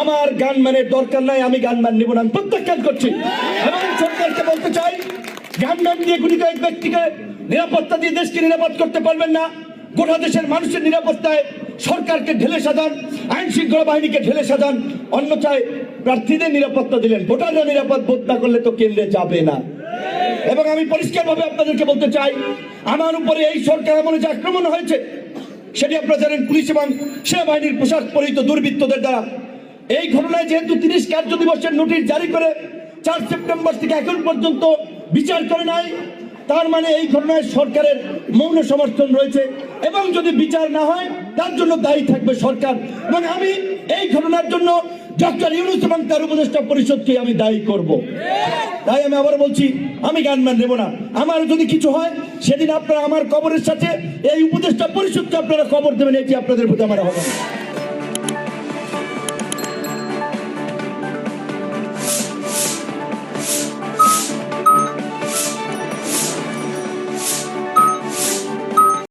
আমার গানম্যানের দরকার নাই, আমি গানম্যান নিব না, আমি প্রত্যাখ্যান করছি। এবং সরকারকে বলতে চাই, গানম্যান দিয়ে গুলি এক ব্যক্তিকে নিরাপত্তা দিয়ে দেশকে নিরাপদ করতে পারবেন না। গোটা দেশের মানুষের নিরাপত্তায় সরকারকে ঢেলে সাজান, আইন শৃঙ্খলা বাহিনীকে ঢেলে সাজান, অন্যথায় প্রার্থীদের নিরাপত্তা দিলেন, ভোটাররা নিরাপদ বোধ না করলে তো কেন্দ্রে যাবে না। এবং আমি পরিষ্কারভাবে আপনাদেরকে বলতে চাই, আমার উপরে এই সরকার আমলে যে আক্রমণ হয়েছে সেটি আপনারা জানেন, পুলিশ এবং সেনাবাহিনীর পোশাক পরিহিত দুর্বৃত্তদের দ্বারা। এই ঘটনায় যেহেতু 30 কার্য দিবসের নোটিশ জারি করে 4 সেপ্টেম্বর থেকে এখন পর্যন্ত বিচার করে নাই, তার মানে এই ঘটনায় সরকারের মৌন সমর্থন রয়েছে এবং যদি বিচার না হয় তার জন্য দায়ী থাকবে সরকার। এবং আমি এই ঘটনার জন্য ডক্টর ইউনূস এবং তার উপদেষ্টা পরিষদকে আমি দায়ী করব। তাই আমি আবার বলছি, আমি গানম্যান নেব না। আমার যদি কিছু হয় সেদিন আপনারা আমার কবরের সাথে এই উপদেষ্টা পরিষদকে আপনারা খবর দেবেন, এটি আপনাদের প্রতি আমার আহ্বান।